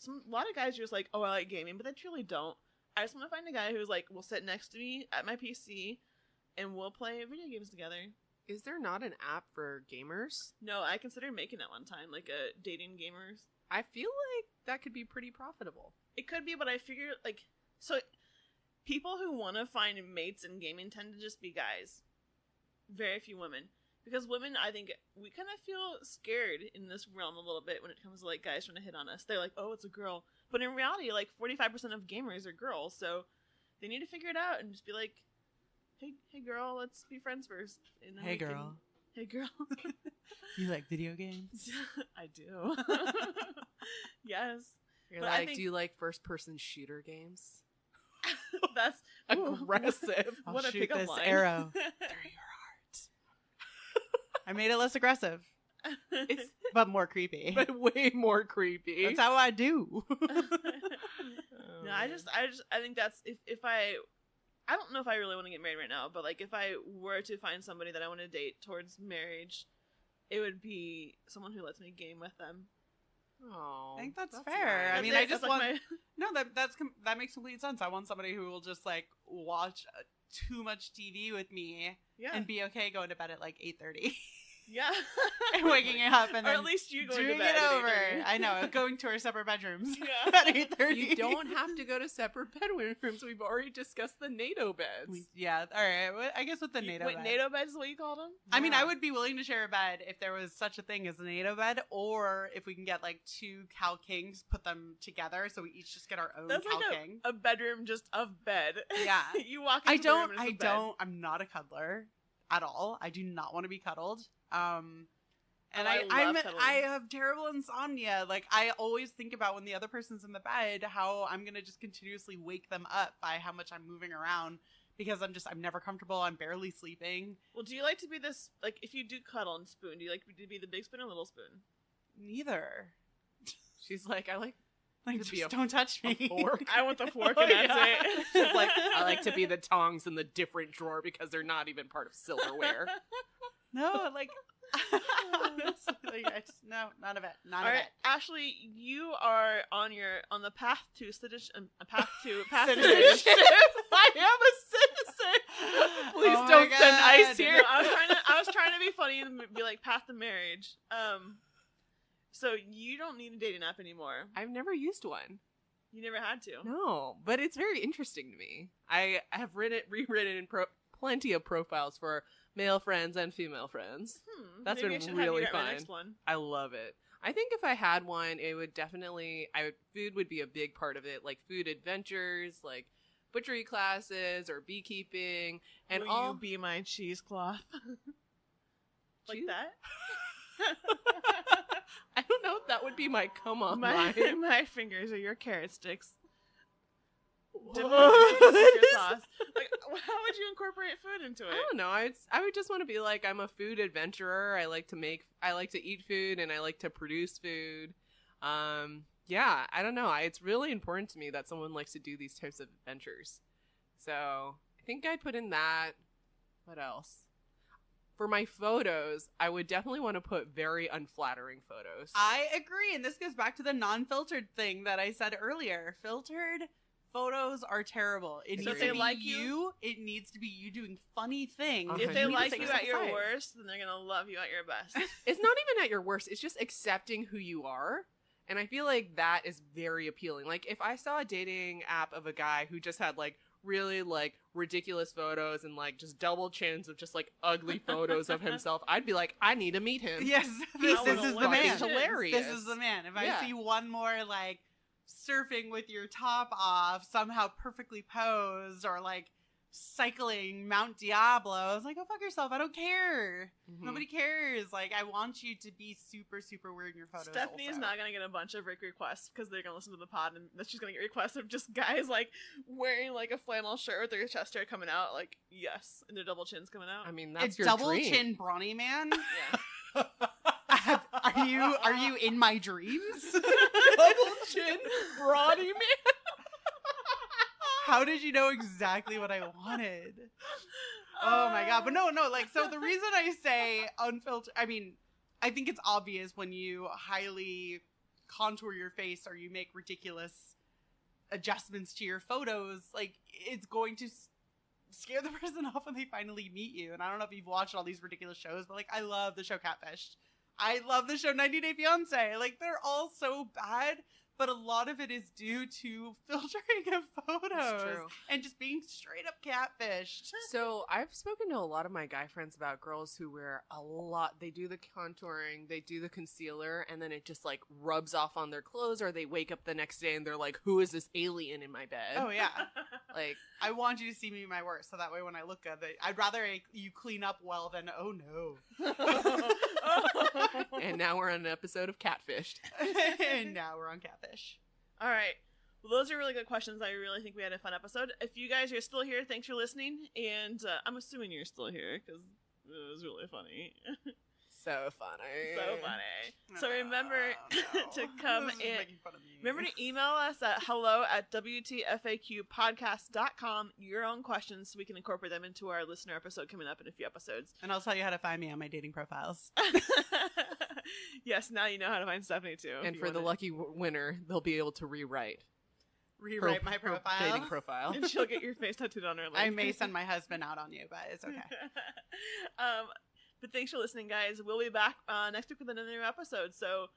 a lot of guys are just like, oh, I like gaming, but they truly don't. I just want to find a guy who's like, will sit next to me at my PC, and we'll play video games together. Is there not an app for gamers? No, I considered making it one time, like a dating gamers. I feel like that could be pretty profitable. It could be, but I figure like, so people who want to find mates in gaming tend to just be guys. Very few women. Because women, I think, we kind of feel scared in this realm a little bit when it comes to, like, guys trying to hit on us. They're like, oh, it's a girl. But in reality, like, 45% of gamers are girls, so they need to figure it out and just be like, hey girl, let's be friends first. And then Hey we can- girl. Hey girl. You like video games? I do. Yes. You're But I like, think- do you like first-person shooter games? That's ooh. Aggressive. I'll What a shoot pickup this line. arrow through your heart. I made it less aggressive, It's but more creepy. but way more creepy. That's how I do. No, I think that's if I don't know if I really want to get married right now, but like if I were to find somebody that I want to date towards marriage, it would be someone who lets me game with them. Oh, I think that's fair. nice. I mean, That's I it. just That's like want that makes complete sense. I want somebody who will just like watch too much TV with me yeah, and be okay going to bed at like 8:30 yeah, and waking up and or then at least you going doing to bed it at over. 8:30. I know, going to our separate bedrooms Yeah. at 8:30. You don't have to go to separate bedrooms. We've already discussed the NATO beds. Yeah, all right. Well, I guess with the NATO Wait, bed. NATO beds is what you called them? I mean, I Yeah. would be willing to share a bed if there was such a thing as a NATO bed, or if we can get like two Cal Kings, put them together, so we each just get our own That's Cal like King. a bedroom just of bed. Yeah. You walk into the room and it's a bed. I'm not a cuddler at all. I do not want to be cuddled. And Oh, I love cuddling. I have terrible insomnia. Like, I always think about when the other person's in the bed, how I'm going to just continuously wake them up by how much I'm moving around, because I'm never comfortable. I'm barely sleeping. Well, do you like to be this, like, if you do cuddle and spoon, do you like to be the big spoon or little spoon? Neither. She's like, I like Like, to be just don't touch me. fork. I want the fork Oh, and that's yeah. it. She's like, I like to be the tongs in the different drawer because they're not even part of silverware. No, like, honestly, like, no, none of it. None All of right, it. Ashley, you are on the path to citizenship. Citizenship. I am a citizen. Please Oh my don't send God. ice here. No, I was trying to be funny and be like path to marriage. So you don't need a dating app anymore. I've never used one. You never had to. No, but it's very interesting to me. I have rewritten plenty of profiles for male friends and female friends. That's Maybe been I should really have you write my fun. next one. I love it. I think if I had one, it would definitely, food would be a big part of it, like food adventures, like butchery classes or beekeeping, and Will all. you be my cheesecloth? Like Cheese- that? I don't know if that would be my come on my line. my fingers are your carrot sticks. Dipped in What? secret sauce. Like, how would you incorporate food into it? I don't know. I would just want to be like, I'm a food adventurer. I like to eat food and I like to produce food. Yeah, I don't know. It's really important to me that someone likes to do these types of adventures. So I think I'd put in that. What else? For my photos, I would definitely want to put very unflattering photos. I agree, and this goes back to the non-filtered thing that I said earlier. Filtered photos are terrible. It So needs if they to be like you. It needs to be you doing funny things. Okay. If they You need to like take you a at your side. worst, then they're gonna love you at your best. It's not even at your worst. It's just accepting who you are. And I feel like that is very appealing. Like, if I saw a dating app of a guy who just had, like, really, like, ridiculous photos and, like, just double chins of just, like, ugly photos of himself, I'd be like, I need to meet him. Yes, I this wanna is look the at man. his Hilarious. This is the man. If Yeah. I see one more, like, surfing with your top off, somehow perfectly posed, or, like, cycling Mount Diablo, I was like, go fuck yourself. I don't care. Mhm. Nobody cares. Like, I want you to be super, super weird in your photos. Stephanie is also. not gonna get a bunch of Rick requests because they're gonna listen to the pod, and that she's gonna get requests of just guys like wearing like a flannel shirt with their chest hair coming out, like yes, and their double chins coming out. I mean, that's It's your double dream. chin brawny man. Yeah. Are you in my dreams? Double chin, brawny man. How did you know exactly what I wanted? Oh my god. But no, like, so the reason I say unfiltered, I mean, I think it's obvious when you highly contour your face or you make ridiculous adjustments to your photos, like, it's going to scare the person off when they finally meet you. And I don't know if you've watched all these ridiculous shows, but, like, I love the show Catfish. I love the show 90 Day Fiancé. Like, they're all so bad, but a lot of it is due to filtering of photos It's true. and just being straight up catfished. So I've spoken to a lot of my guy friends about girls who wear a lot. They do the contouring, they do the concealer, and then it just like rubs off on their clothes, or they wake up the next day and they're like, "Who is this alien in my bed?" Oh yeah, Like, I want you to see me my worst, so that way when I look at it, I'd rather you clean up well than oh no. and now we're on an episode of Catfished. And now we're on Catfish. All right. Well, those are really good questions. I really think we had a fun episode. If you guys are still here, thanks for listening. And I'm assuming you're still here because it was really funny. So funny. So funny. So remember no. to come This is in. making fun of me. Remember to email us at hello@wtfaqpodcast.com your own questions so we can incorporate them into our listener episode coming up in a few episodes. And I'll tell you how to find me on my dating profiles. Yes, now you know how to find Stephanie too. if And you for the wanna- lucky winner, they'll be able to rewrite Rewrite my her profile. dating profile. and she'll get your face tattooed on her leg. I may send my husband out on you, but it's okay. But thanks for listening, guys. We'll be back next week with another new episode. So,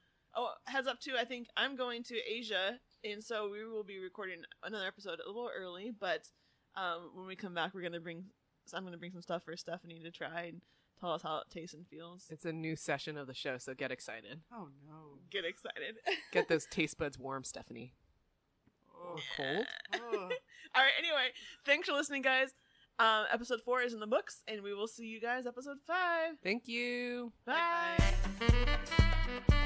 heads up too, I think I'm going to Asia, and so we will be recording another episode a little early. But when we come back, I'm gonna bring some stuff for Stephanie to try and tell us how it tastes and feels. It's a new session of the show, so get excited. Oh no. Get excited. Get those taste buds warm, Stephanie. Oh, cold? Oh. All right. Anyway, thanks for listening, guys. Episode 4 is in the books, and we will see you guys episode 5. Thank you. Bye. Bye.